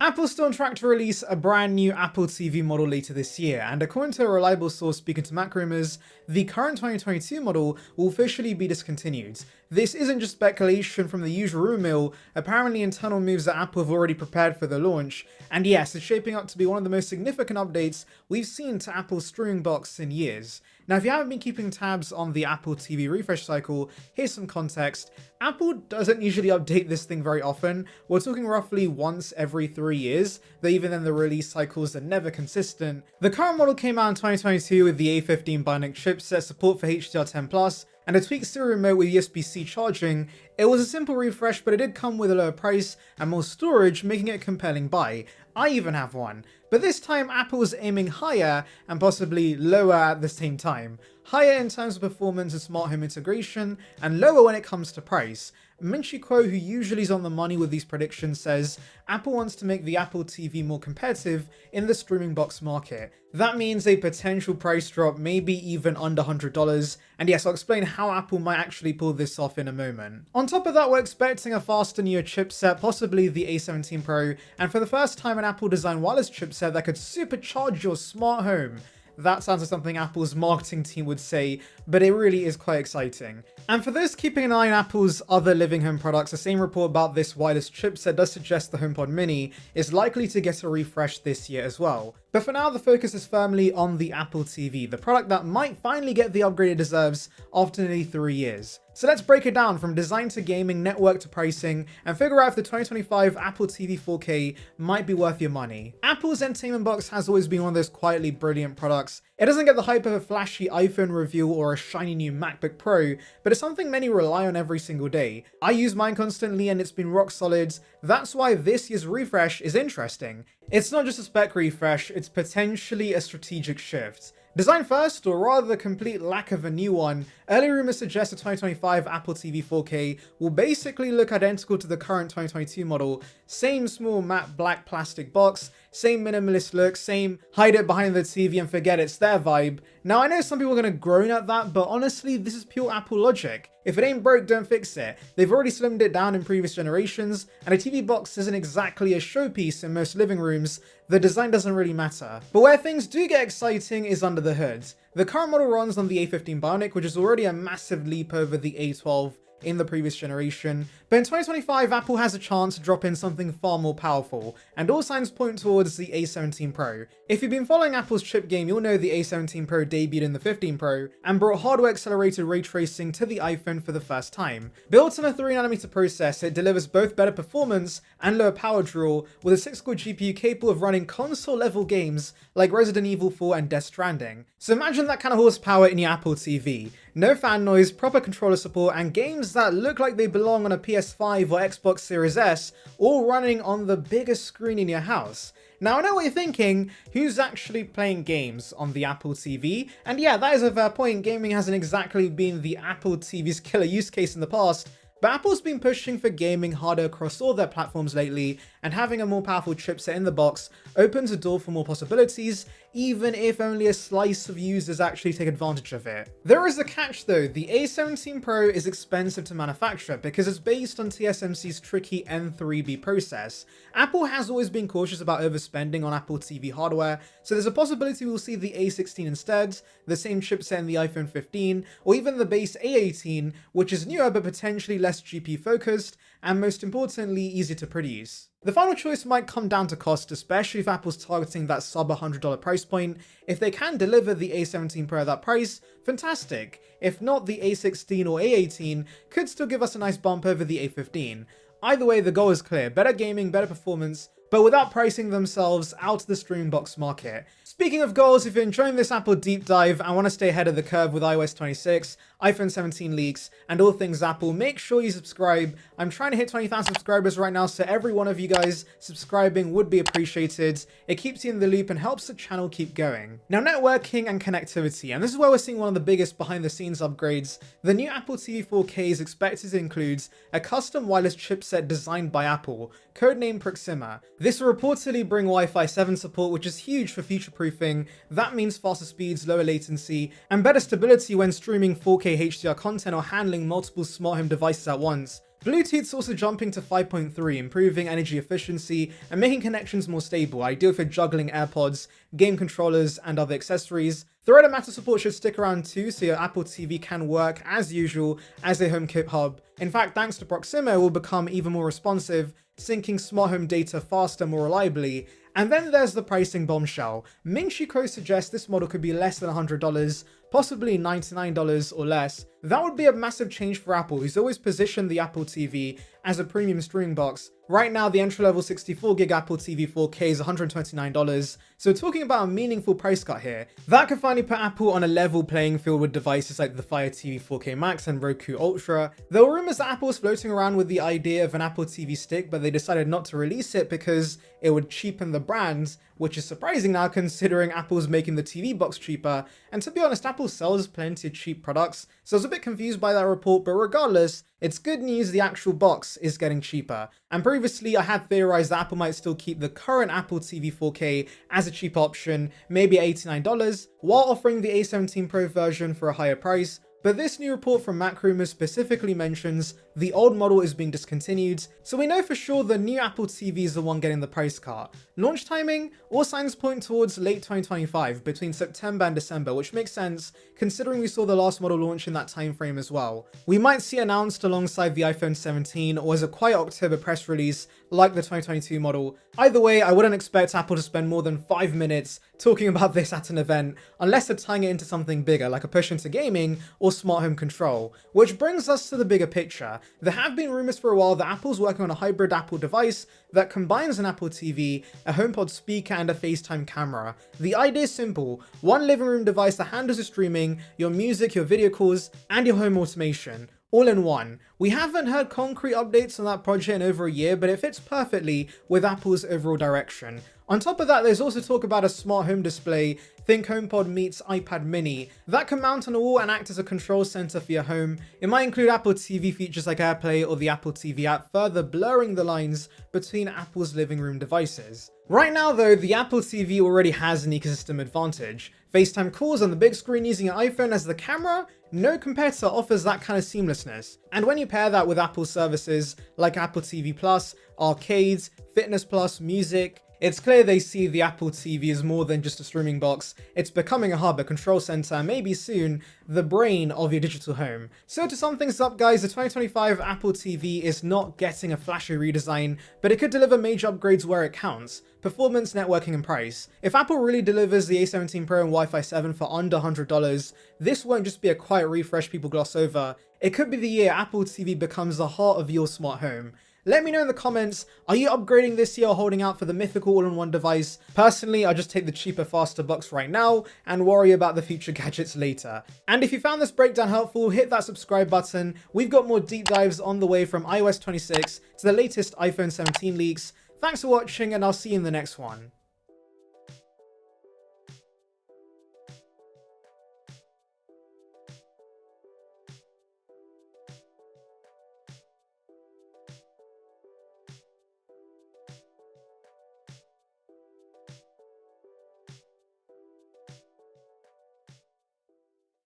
Apple's still on track to release a brand new Apple TV model later this year, and according to a reliable source speaking to MacRumors, the current 2022 model will officially be discontinued. This isn't just speculation from the usual rumour mill, apparently internal moves that Apple have already prepared for the launch, and yes, it's shaping up to be one of the most significant updates we've seen to Apple's streaming box in years. Now, if you haven't been keeping tabs on the Apple TV refresh cycle, here's some context. Apple doesn't usually update this thing very often. We're talking roughly once every 3 years, though even then the release cycles are never consistent. The current model came out in 2022 with the A15 Bionic chipset, support for HDR10+, and a tweaked serial remote with USB-C charging. It was a simple refresh, but it did come with a lower price and more storage, making it a compelling buy. I even have one. But this time Apple is aiming higher and possibly lower at the same time. Higher in terms of performance and smart home integration, and lower when it comes to price. Minchi Kuo, who usually is on the money with these predictions, says Apple wants to make the Apple TV more competitive in the streaming box market. That means a potential price drop, maybe even under $100, and yes, I'll explain how Apple might actually pull this off in a moment. On top of that, we're expecting a faster newer chipset, possibly the A17 Pro, and for the first time an Apple designed wireless chipset that could supercharge your smart home. That sounds like something Apple's marketing team would say, but it really is quite exciting. And for those keeping an eye on Apple's other living home products, the same report about this wireless chipset does suggest the HomePod mini is likely to get a refresh this year as well. But for now, the focus is firmly on the Apple TV, the product that might finally get the upgrade it deserves after nearly 3 years. So let's break it down from design to gaming, network to pricing, and figure out if the 2025 Apple TV 4K might be worth your money. Apple's entertainment box has always been one of those quietly brilliant products. It doesn't get the hype of a flashy iPhone reveal or a shiny new MacBook Pro, but it's something many rely on every single day. I use mine constantly and it's been rock solid. That's why this year's refresh is interesting. It's not just a spec refresh, it's potentially a strategic shift. Design first, or rather the complete lack of a new one, early rumors suggest the 2025 Apple TV 4K will basically look identical to the current 2022 model. Same small matte black plastic box, same minimalist look, same hide it behind the TV and forget it's there vibe. Now I know some people are going to groan at that, but honestly this is pure Apple logic. If it ain't broke, don't fix it. They've already slimmed it down in previous generations, and a TV box isn't exactly a showpiece in most living rooms. The design doesn't really matter. But where things do get exciting is under the hood. The current model runs on the A15 Bionic, which is already a massive leap over the A12 in the previous generation, but in 2025 Apple has a chance to drop in something far more powerful, and all signs point towards the A17 Pro. If you've been following Apple's chip game, you'll know the A17 Pro debuted in the 15 Pro and brought hardware accelerated ray tracing to the iPhone for the first time. Built on a 3nm process, it delivers both better performance and lower power draw, with a 6-core GPU capable of running console level games like Resident Evil 4 and Death Stranding. So imagine that kind of horsepower in your Apple TV. No fan noise, proper controller support, and games that look like they belong on a PS5 or Xbox Series S, all running on the biggest screen in your house. Now I know what you're thinking, who's actually playing games on the Apple TV? And yeah, that is a fair point, gaming hasn't exactly been the Apple TV's killer use case in the past, but Apple's been pushing for gaming harder across all their platforms lately, and having a more powerful chipset in the box opens a door for more possibilities, even if only a slice of users actually take advantage of it. There is a catch though, the A17 Pro is expensive to manufacture because it's based on TSMC's tricky N3B process. Apple has always been cautious about overspending on Apple TV hardware, so there's a possibility we'll see the A16 instead, the same chipset in the iPhone 15, or even the base A18, which is newer but potentially less GPU focused, and most importantly, easier to produce. The final choice might come down to cost, especially if Apple's targeting that sub $100 price point. If they can deliver the A17 Pro at that price, fantastic. If not, the A16 or A18 could still give us a nice bump over the A15. Either way, the goal is clear: better gaming, better performance, but without pricing themselves out of the streaming box market. Speaking of goals, if you're enjoying this Apple deep dive and want to stay ahead of the curve with iOS 26, iPhone 17 leaks, and all things Apple, make sure you subscribe. I'm trying to hit 20,000 subscribers right now, so every one of you guys subscribing would be appreciated. It keeps you in the loop and helps the channel keep going. Now, networking and connectivity, and this is where we're seeing one of the biggest behind the scenes upgrades. The new Apple TV 4K is expected to include a custom wireless chipset designed by Apple, codenamed Proxima. This will reportedly bring Wi-Fi 7 support, which is huge for future-proofing. That means faster speeds, lower latency, and better stability when streaming 4K HDR content or handling multiple smart home devices at once. Bluetooth's also jumping to 5.3, improving energy efficiency and making connections more stable, ideal for juggling AirPods, game controllers, and other accessories. Thread Matter support should stick around too, so your Apple TV can work as usual as a HomeKit hub. In fact, thanks to Proxima, it will become even more responsive, syncing smart home data faster, more reliably. And then there's the pricing bombshell. Minchico suggests this model could be less than $100, possibly $99 or less. That would be a massive change for Apple, who's always positioned the Apple TV as a premium streaming box. Right now, the entry-level 64GB Apple TV 4K is $129, so we're talking about a meaningful price cut here. That could finally put Apple on a level playing field with devices like the Fire TV 4K Max and Roku Ultra. There were rumors that Apple was floating around with the idea of an Apple TV stick, but they decided not to release it because it would cheapen the brand, which is surprising now considering Apple's making the TV box cheaper. And to be honest, Apple sells plenty of cheap products, so I was a bit confused by that report, but regardless, it's good news the actual box is getting cheaper. And previously I had theorized that Apple might still keep the current Apple TV 4K as a cheap option, maybe $89, while offering the A17 Pro version for a higher price. But this new report from MacRumors specifically mentions the old model is being discontinued, so we know for sure the new Apple TV is the one getting the price cut. Launch timing? All signs point towards late 2025, between September and December, which makes sense considering we saw the last model launch in that time frame as well. We might see announced alongside the iPhone 17 or as a quiet October press release like the 2022 model. Either way, I wouldn't expect Apple to spend more than 5 minutes talking about this at an event, unless they're tying it into something bigger like a push into gaming or smart home control. Which brings us to the bigger picture. There have been rumors for a while that Apple's working on a hybrid Apple device that combines an Apple TV, a HomePod speaker, and a FaceTime camera. The idea is simple: one living room device that handles your streaming, your music, your video calls, and your home automation, all in one. We haven't heard concrete updates on that project in over a year, but it fits perfectly with Apple's overall direction. On top of that, there's also talk about a smart home display, think HomePod meets iPad mini, that can mount on a wall and act as a control center for your home. It might include Apple TV features like AirPlay or the Apple TV app, further blurring the lines between Apple's living room devices. Right now though, the Apple TV already has an ecosystem advantage. FaceTime calls on the big screen using your iPhone as the camera? No competitor offers that kind of seamlessness. And when you pair that with Apple services like Apple TV Plus, arcades, Fitness Plus, music, it's clear they see the Apple TV as more than just a streaming box. It's becoming a hub, a control center, and maybe soon the brain of your digital home. So to sum things up guys, the 2025 Apple TV is not getting a flashy redesign, but it could deliver major upgrades where it counts: performance, networking, and price. If Apple really delivers the A17 Pro and Wi-Fi 7 for under $100, this won't just be a quiet refresh people gloss over. It could be the year Apple TV becomes the heart of your smart home. Let me know in the comments, are you upgrading this year or holding out for the mythical all-in-one device? Personally, I just take the cheaper, faster box right now and worry about the future gadgets later. And if you found this breakdown helpful, hit that subscribe button. We've got more deep dives on the way from iOS 26 to the latest iPhone 17 leaks. Thanks for watching, and I'll see you in the next one.